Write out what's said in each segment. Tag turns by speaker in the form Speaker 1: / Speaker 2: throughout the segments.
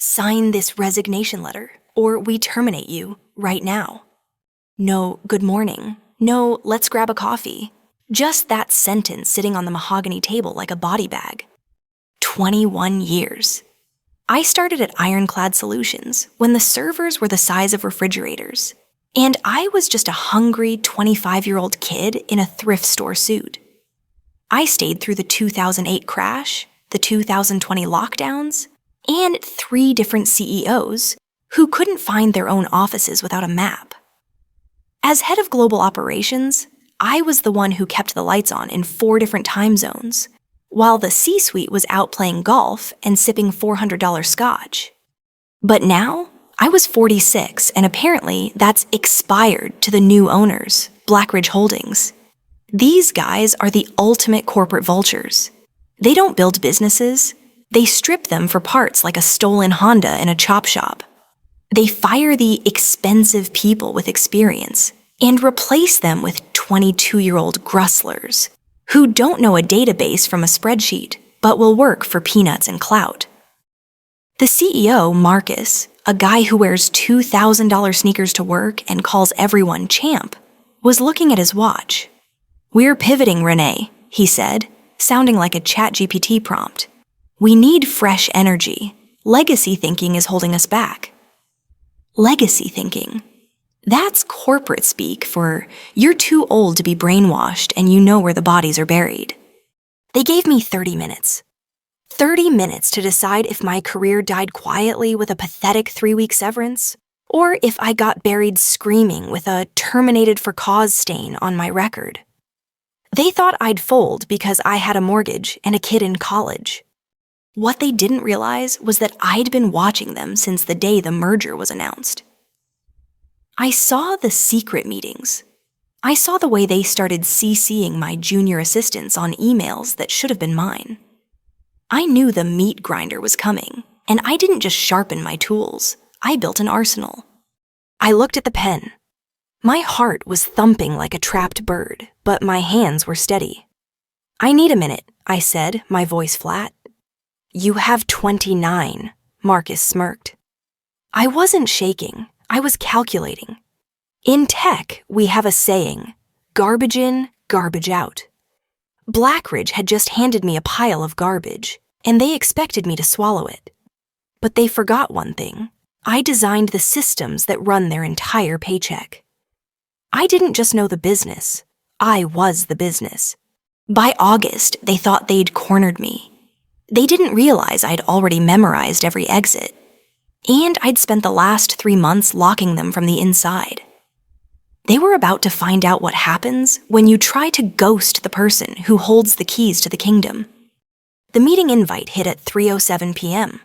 Speaker 1: Sign this resignation letter, or we terminate you right now. No good morning. No let's grab a coffee. Just that sentence sitting on the mahogany table like a body bag. 21 years. I started at Ironclad Solutions when the servers were the size of refrigerators, and I was just a hungry 25-year-old kid in a thrift store suit. I stayed through the 2008 crash, the 2020 lockdowns, and 3 different CEOs who couldn't find their own offices without a map. As head of global operations, I was the one who kept the lights on in 4 different time zones, while the C-suite was out playing golf and sipping $400 scotch. But now, I was 46, and apparently that's expired to the new owners, Blackridge Holdings. These guys are the ultimate corporate vultures. They don't build businesses. They strip them for parts like a stolen Honda in a chop shop. They fire the expensive people with experience and replace them with 22-year-old grustlers who don't know a database from a spreadsheet, but will work for peanuts and clout. The CEO, Marcus, a guy who wears $2,000 sneakers to work and calls everyone champ, was looking at his watch. "We're pivoting, Renee," he said, sounding like a ChatGPT prompt. "We need fresh energy. Legacy thinking is holding us back." Legacy thinking. That's corporate speak for you're too old to be brainwashed and you know where the bodies are buried. They gave me 30 minutes. 30 minutes to decide if my career died quietly with a pathetic 3-week severance, or if I got buried screaming with a terminated for cause stain on my record. They thought I'd fold because I had a mortgage and a kid in college. What they didn't realize was that I'd been watching them since the day the merger was announced. I saw the secret meetings. I saw the way they started CCing my junior assistants on emails that should have been mine. I knew the meat grinder was coming, and I didn't just sharpen my tools. I built an arsenal. I looked at the pen. My heart was thumping like a trapped bird, but my hands were steady. "I need a minute," I said, my voice flat. "You have 29, Marcus smirked. I wasn't shaking. I was calculating. In tech, we have a saying, garbage in, garbage out. Blackridge had just handed me a pile of garbage, and they expected me to swallow it. But they forgot one thing. I designed the systems that run their entire paycheck. I didn't just know the business. I was the business. By August, they thought they'd cornered me. They didn't realize I'd already memorized every exit. And I'd spent the last 3 months locking them from the inside. They were about to find out what happens when you try to ghost the person who holds the keys to the kingdom. The meeting invite hit at 3:07 p.m.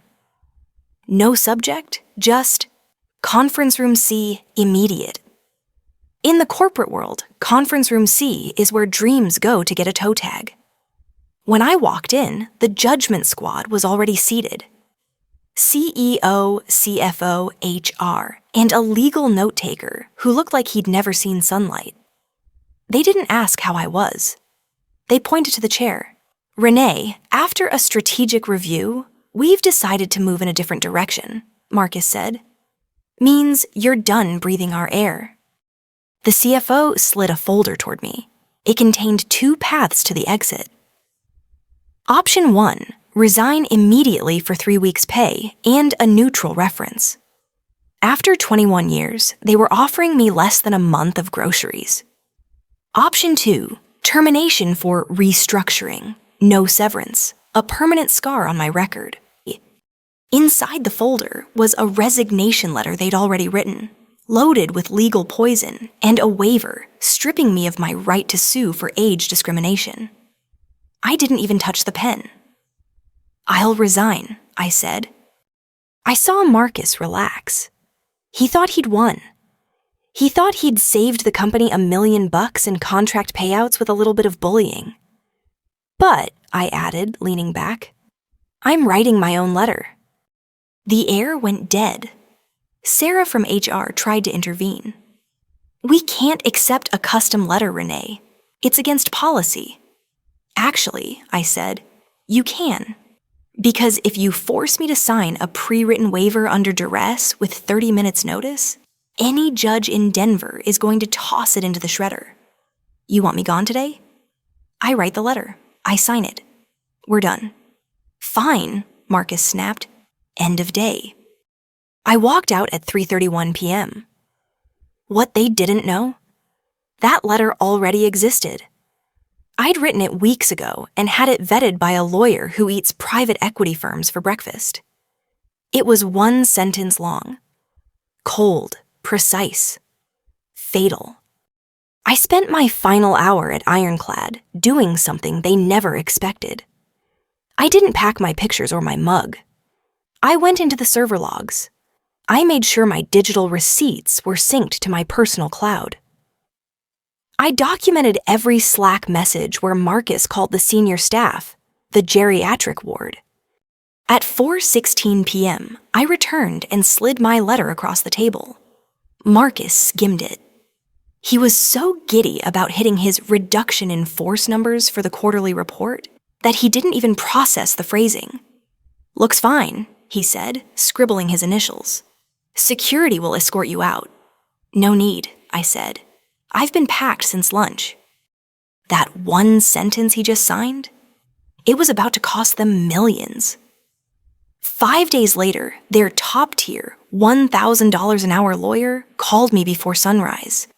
Speaker 1: No subject, just Conference Room C, immediate. In the corporate world, Conference Room C is where dreams go to get a toe tag. When I walked in, the judgment squad was already seated. CEO, CFO, HR, and a legal note-taker who looked like he'd never seen sunlight. They didn't ask how I was. They pointed to the chair. "Renee, after a strategic review, we've decided to move in a different direction," Marcus said. "Means you're done breathing our air." The CFO slid a folder toward me. It contained 2 paths to the exit. Option 1, resign immediately for 3 weeks' pay and a neutral reference. After 21 years, they were offering me less than a month of groceries. Option 2, termination for restructuring, no severance, a permanent scar on my record. Inside the folder was a resignation letter they'd already written, loaded with legal poison and a waiver stripping me of my right to sue for age discrimination. I didn't even touch the pen. "I'll resign," I said. I saw Marcus relax. He thought he'd won. He thought he'd saved the company $1 million in contract payouts with a little bit of bullying. "But," I added, leaning back, "I'm writing my own letter." The air went dead. Sarah from HR tried to intervene. "We can't accept a custom letter, Renee. It's against policy." "Actually," I said, "you can. Because if you force me to sign a pre-written waiver under duress with 30 minutes notice, any judge in Denver is going to toss it into the shredder. You want me gone today? I write the letter. I sign it. We're done. Fine, Marcus snapped. End of day. I walked out at 3:31 p.m. What they didn't know? That letter already existed. I'd written it weeks ago and had it vetted by a lawyer who eats private equity firms for breakfast. It was one sentence long. Cold, precise, fatal. I spent my final hour at Ironclad doing something they never expected. I didn't pack my pictures or my mug. I went into the server logs. I made sure my digital receipts were synced to my personal cloud. I documented every Slack message where Marcus called the senior staff, the geriatric ward. At 4:16 p.m., I returned and slid my letter across the table. Marcus skimmed it. He was so giddy about hitting his reduction in force numbers for the quarterly report that he didn't even process the phrasing. Looks fine, he said, scribbling his initials. Security will escort you out. No need, I said. I've been packed since lunch. That one sentence he just signed? It was about to cost them millions. 5 days later, their top-tier, $1,000 an hour lawyer called me before sunrise.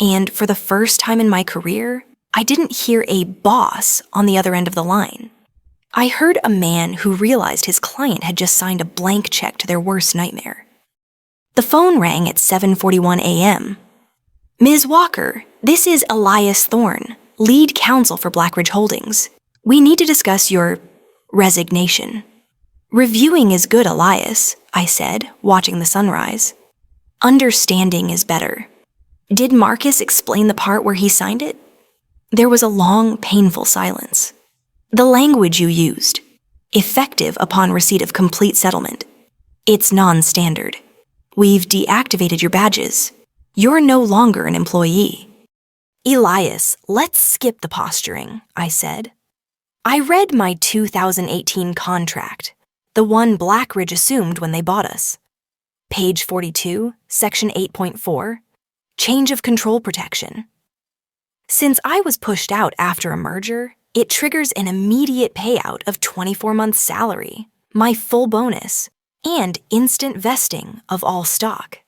Speaker 1: And for the first time in my career, I didn't hear a boss on the other end of the line. I heard a man who realized his client had just signed a blank check to their worst nightmare. The phone rang at 7:41 a.m. Ms. Walker, this is Elias Thorne, lead counsel for Blackridge Holdings. We need to discuss your resignation. Reviewing is good, Elias, I said, watching the sunrise. Understanding is better. Did Marcus explain the part where he signed it? There was a long, painful silence. The language you used, effective upon receipt of complete settlement. It's non-standard. We've deactivated your badges. You're no longer an employee. Elias, let's skip the posturing, I said. I read my 2018 contract, the one Blackridge assumed when they bought us. Page 42, section 8.4, change of control protection. Since I was pushed out after a merger, it triggers an immediate payout of 24 months' salary, my full bonus, and instant vesting of all stock.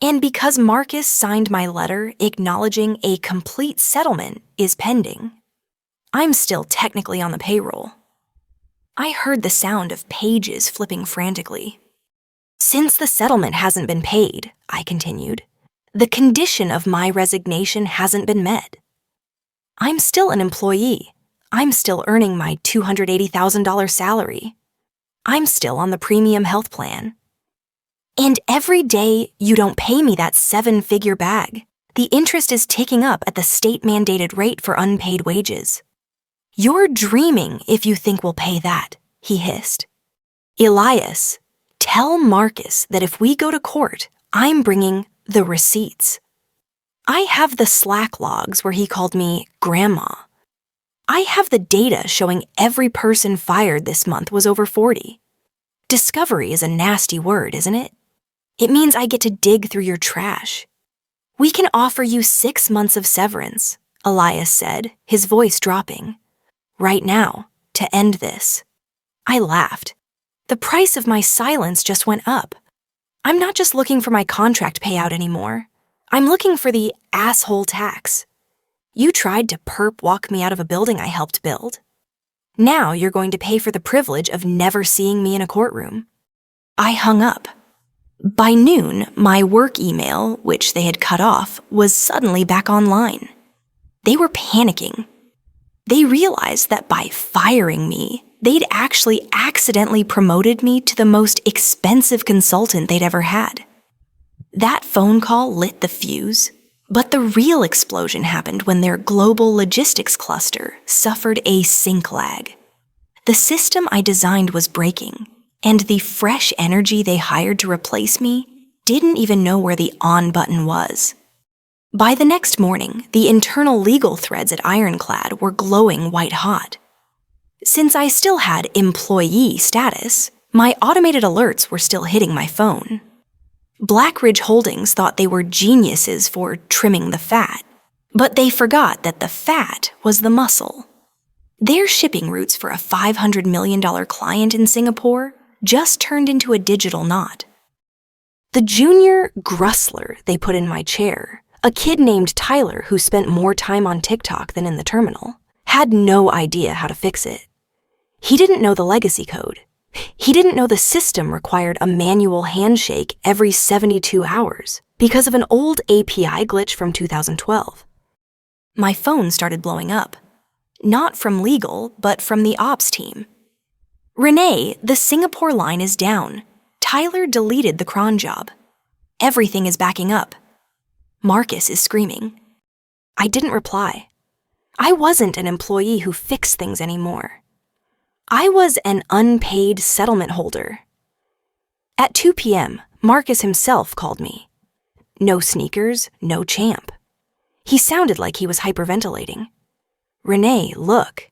Speaker 1: And because Marcus signed my letter acknowledging a complete settlement is pending, I'm still technically on the payroll. I heard the sound of pages flipping frantically. Since the settlement hasn't been paid, I continued, the condition of my resignation hasn't been met. I'm still an employee. I'm still earning my $280,000 salary. I'm still on the premium health plan. And every day you don't pay me that 7-figure bag, the interest is ticking up at the state-mandated rate for unpaid wages. You're dreaming if you think we'll pay that, he hissed. Elias, tell Marcus that if we go to court, I'm bringing the receipts. I have the Slack logs where he called me Grandma. I have the data showing every person fired this month was over 40. Discovery is a nasty word, isn't it? It means I get to dig through your trash. We can offer you 6 months of severance, Elias said, his voice dropping. Right now, to end this. I laughed. The price of my silence just went up. I'm not just looking for my contract payout anymore. I'm looking for the asshole tax. You tried to perp walk me out of a building I helped build. Now you're going to pay for the privilege of never seeing me in a courtroom. I hung up. By noon, my work email, which they had cut off, was suddenly back online. They were panicking. They realized that by firing me, they'd actually accidentally promoted me to the most expensive consultant they'd ever had. That phone call lit the fuse, but the real explosion happened when their global logistics cluster suffered a sync lag. The system I designed was breaking, and the fresh energy they hired to replace me didn't even know where the on button was. By the next morning, the internal legal threads at Ironclad were glowing white hot. Since I still had employee status, my automated alerts were still hitting my phone. Blackridge Holdings thought they were geniuses for trimming the fat, but they forgot that the fat was the muscle. Their shipping routes for a $500 million client in Singapore just turned into a digital knot. The junior Grussler they put in my chair, a kid named Tyler who spent more time on TikTok than in the terminal, had no idea how to fix it. He didn't know the legacy code. He didn't know the system required a manual handshake every 72 hours because of an old API glitch from 2012. My phone started blowing up. Not from legal, but from the ops team. Renee, the Singapore line is down. Tyler deleted the cron job. Everything is backing up. Marcus is screaming. I didn't reply. I wasn't an employee who fixed things anymore. I was an unpaid settlement holder. At 2 p.m., Marcus himself called me. No sneakers, no champ. He sounded like he was hyperventilating. Renee, look.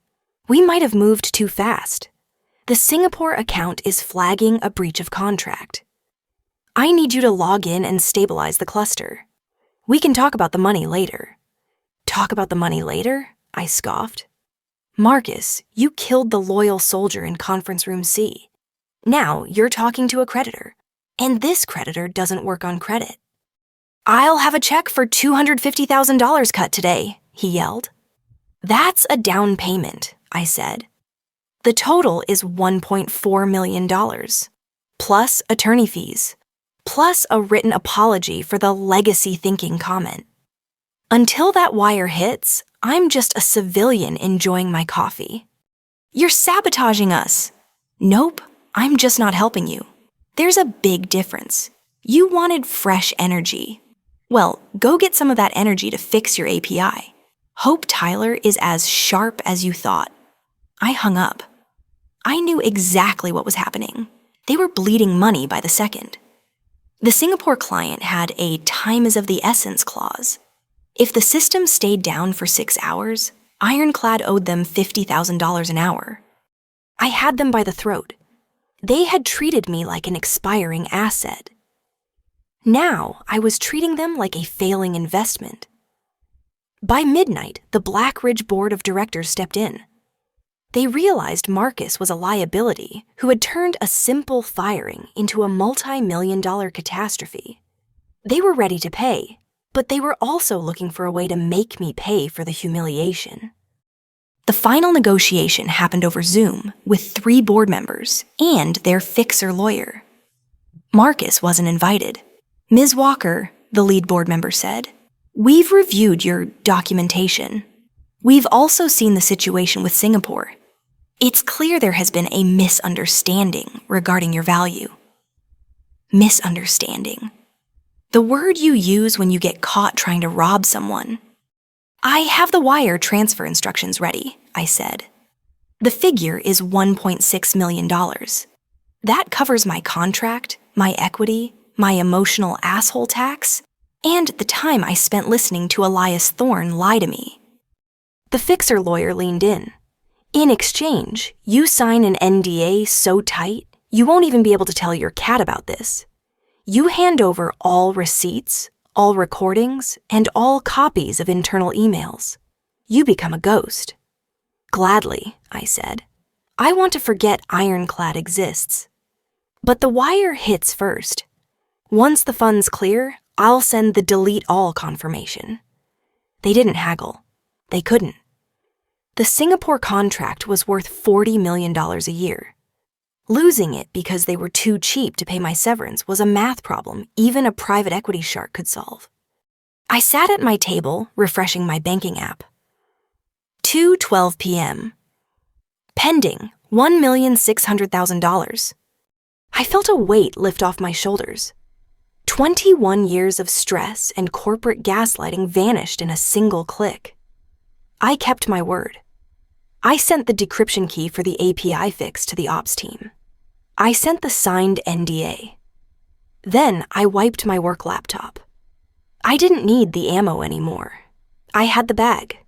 Speaker 1: We might have moved too fast. The Singapore account is flagging a breach of contract. I need you to log in and stabilize the cluster. We can talk about the money later. Talk about the money later? I scoffed. Marcus, you killed the loyal soldier in conference room C. Now you're talking to a creditor, and this creditor doesn't work on credit. I'll have a check for $250,000 cut today, he yelled. That's a down payment, I said. The total is $1.4 million, plus attorney fees, plus a written apology for the legacy thinking comment. Until that wire hits, I'm just a civilian enjoying my coffee. You're sabotaging us. Nope, I'm just not helping you. There's a big difference. You wanted fresh energy. Well, go get some of that energy to fix your API. Hope Tyler is as sharp as you thought. I hung up. I knew exactly what was happening. They were bleeding money by the second. The Singapore client had a time is of the essence clause. If the system stayed down for 6 hours, Ironclad owed them $50,000 an hour. I had them by the throat. They had treated me like an expiring asset. Now I was treating them like a failing investment. By midnight, the Blackridge board of directors stepped in. They realized Marcus was a liability who had turned a simple firing into a multi-million-dollar catastrophe. They were ready to pay, but they were also looking for a way to make me pay for the humiliation. The final negotiation happened over Zoom with 3 board members and their fixer lawyer. Marcus wasn't invited. Ms. Walker, the lead board member said, we've reviewed your documentation. We've also seen the situation with Singapore. It's clear there has been a misunderstanding regarding your value. Misunderstanding. The word you use when you get caught trying to rob someone. I have the wire transfer instructions ready, I said. The figure is $1.6 million. That covers my contract, my equity, my emotional asshole tax, and the time I spent listening to Elias Thorne lie to me. The fixer lawyer leaned in. In exchange, you sign an NDA so tight, you won't even be able to tell your cat about this. You hand over all receipts, all recordings, and all copies of internal emails. You become a ghost. Gladly, I said. I want to forget Ironclad exists. But the wire hits first. Once the funds clear, I'll send the delete all confirmation. They didn't haggle. They couldn't. The Singapore contract was worth $40 million a year. Losing it because they were too cheap to pay my severance was a math problem even a private equity shark could solve. I sat at my table, refreshing my banking app. 2:12 p.m. Pending $1,600,000. I felt a weight lift off my shoulders. 21 years of stress and corporate gaslighting vanished in a single click. I kept my word. I sent the decryption key for the API fix to the ops team. I sent the signed NDA. Then I wiped my work laptop. I didn't need the ammo anymore. I had the bag.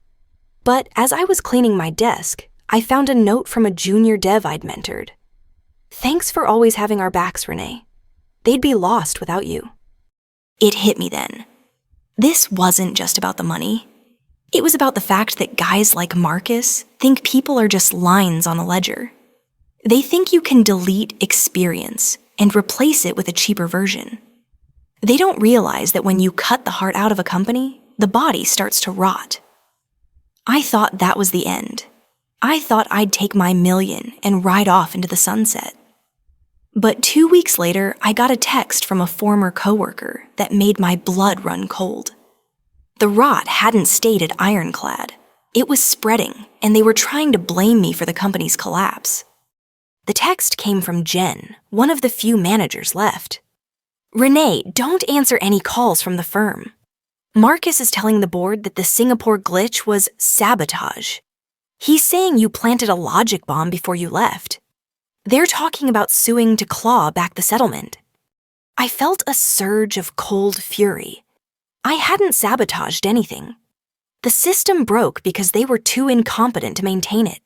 Speaker 1: But as I was cleaning my desk, I found a note from a junior dev I'd mentored. "Thanks for always having our backs, Renee. They'd be lost without you." It hit me then. This wasn't just about the money. It was about the fact that guys like Marcus think people are just lines on a ledger. They think you can delete experience and replace it with a cheaper version. They don't realize that when you cut the heart out of a company, the body starts to rot. I thought that was the end. I thought I'd take my million and ride off into the sunset. But 2 weeks later, I got a text from a former coworker that made my blood run cold. The rot hadn't stayed at Ironclad. It was spreading, and they were trying to blame me for the company's collapse. The text came from Jen, one of the few managers left. "Renee, don't answer any calls from the firm. Marcus is telling the board that the Singapore glitch was sabotage. He's saying you planted a logic bomb before you left. They're talking about suing to claw back the settlement." I felt a surge of cold fury. I hadn't sabotaged anything. The system broke because they were too incompetent to maintain it.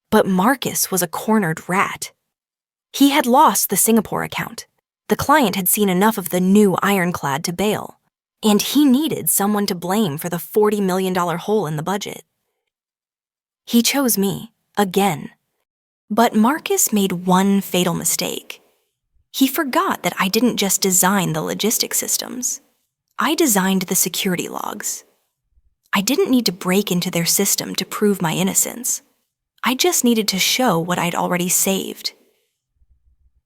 Speaker 1: But Marcus was a cornered rat. He had lost the Singapore account. The client had seen enough of the new Ironclad to bail, and he needed someone to blame for the $40 million hole in the budget. He chose me, again. But Marcus made one fatal mistake. He forgot that I didn't just design the logistics systems. I designed the security logs. I didn't need to break into their system to prove my innocence. I just needed to show what I'd already saved.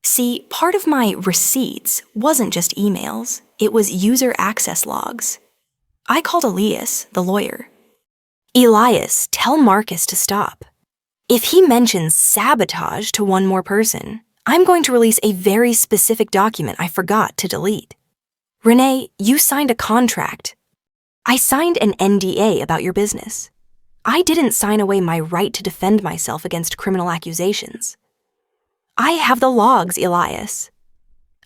Speaker 1: See, part of my receipts wasn't just emails, it was user access logs. I called Elias, the lawyer. "Elias, tell Marcus to stop. If he mentions sabotage to one more person, I'm going to release a very specific document I forgot to delete. Renee, you signed a contract. I signed an NDA about your business. I didn't sign away my right to defend myself against criminal accusations. I have the logs, Elias.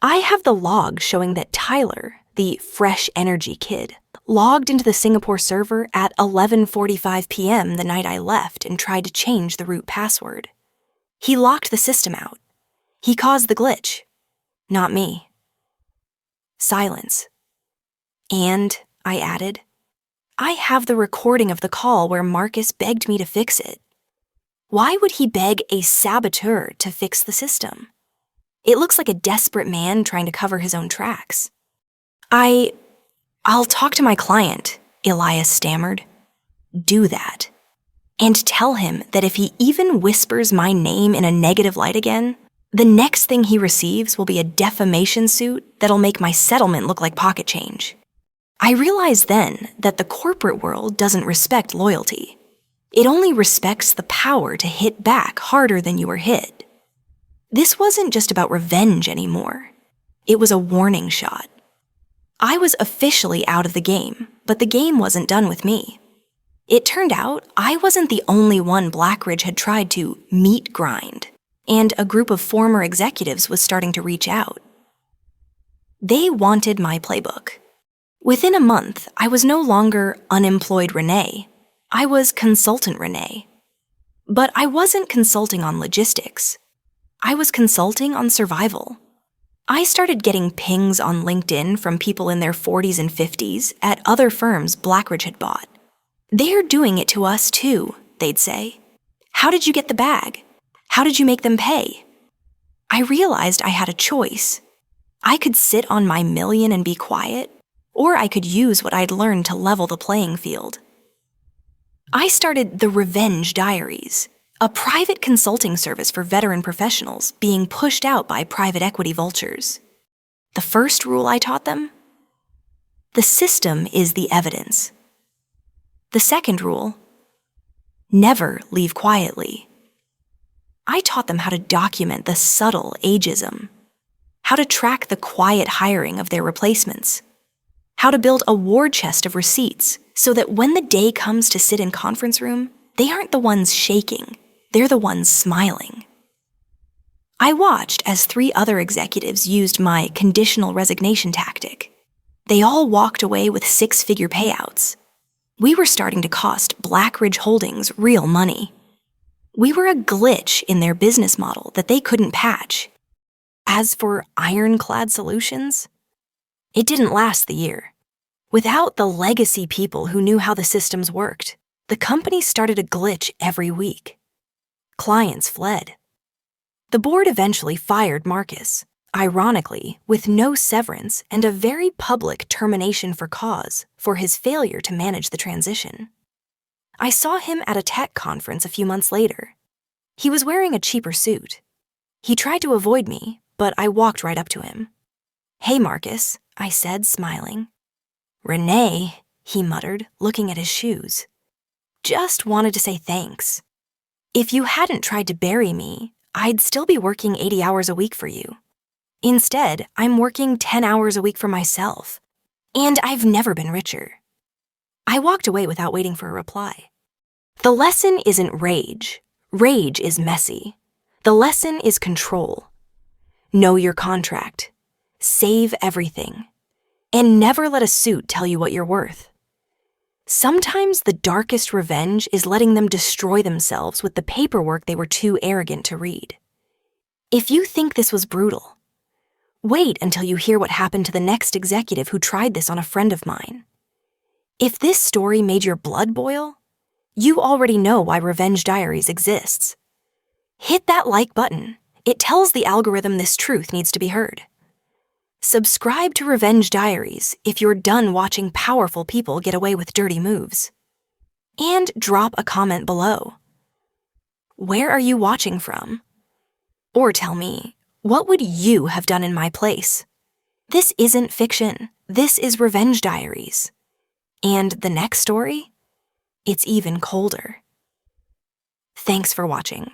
Speaker 1: I have the logs showing that Tyler, the fresh energy kid, logged into the Singapore server at 11:45 p.m. the night I left and tried to change the root password. He locked the system out. He caused the glitch. Not me." Silence. "And," I added, "I have the recording of the call where Marcus begged me to fix it. Why would he beg a saboteur to fix the system? It looks like a desperate man trying to cover his own tracks." I'll talk to my client," Elias stammered. "Do that. And tell him that if he even whispers my name in a negative light again, the next thing he receives will be a defamation suit that'll make my settlement look like pocket change." I realized then that the corporate world doesn't respect loyalty. It only respects the power to hit back harder than you were hit. This wasn't just about revenge anymore. It was a warning shot. I was officially out of the game, but the game wasn't done with me. It turned out I wasn't the only one Blackridge had tried to meat grind, and a group of former executives was starting to reach out. They wanted my playbook. Within a month, I was no longer unemployed Renee. I was consultant Renee. But I wasn't consulting on logistics. I was consulting on survival. I started getting pings on LinkedIn from people in their 40s and 50s at other firms Blackridge had bought. "They're doing it to us too," they'd say. "How did you get the bag? How did you make them pay?" I realized I had a choice. I could sit on my million and be quiet, or I could use what I'd learned to level the playing field. I started the Revenge Diaries, a private consulting service for veteran professionals being pushed out by private equity vultures. The first rule I taught them? The system is the evidence. The second rule? Never leave quietly. I taught them how to document the subtle ageism, how to track the quiet hiring of their replacements, how to build a war chest of receipts so that when the day comes to sit in conference room, they aren't the ones shaking, they're the ones smiling. I watched as 3 other executives used my conditional resignation tactic. They all walked away with 6-figure payouts. We were starting to cost Blackridge Holdings real money. We were a glitch in their business model that they couldn't patch. As for ironclad solutions, it didn't last the year. Without the legacy people who knew how the systems worked, the company started a glitch every week. Clients fled. The board eventually fired Marcus, ironically, with no severance and a very public termination for cause for his failure to manage the transition. I saw him at a tech conference a few months later. He was wearing a cheaper suit. He tried to avoid me, but I walked right up to him. "Hey, Marcus," I said, smiling. "Renee," he muttered, looking at his shoes. "Just wanted to say thanks. If you hadn't tried to bury me, I'd still be working 80 hours a week for you. Instead, I'm working 10 hours a week for myself. And I've never been richer." I walked away without waiting for a reply. The lesson isn't rage. Rage is messy. The lesson is control. Know your contract. Save everything. And never let a suit tell you what you're worth. Sometimes the darkest revenge is letting them destroy themselves with the paperwork they were too arrogant to read. If you think this was brutal, wait until you hear what happened to the next executive who tried this on a friend of mine. If this story made your blood boil, you already know why Revenge Diaries exists. Hit that like button. It tells the algorithm this truth needs to be heard. Subscribe to Revenge Diaries if you're done watching powerful people get away with dirty moves. And drop a comment below. Where are you watching from? Or tell me, what would you have done in my place? This isn't fiction. This is Revenge Diaries. And the next story? It's even colder. Thanks for watching.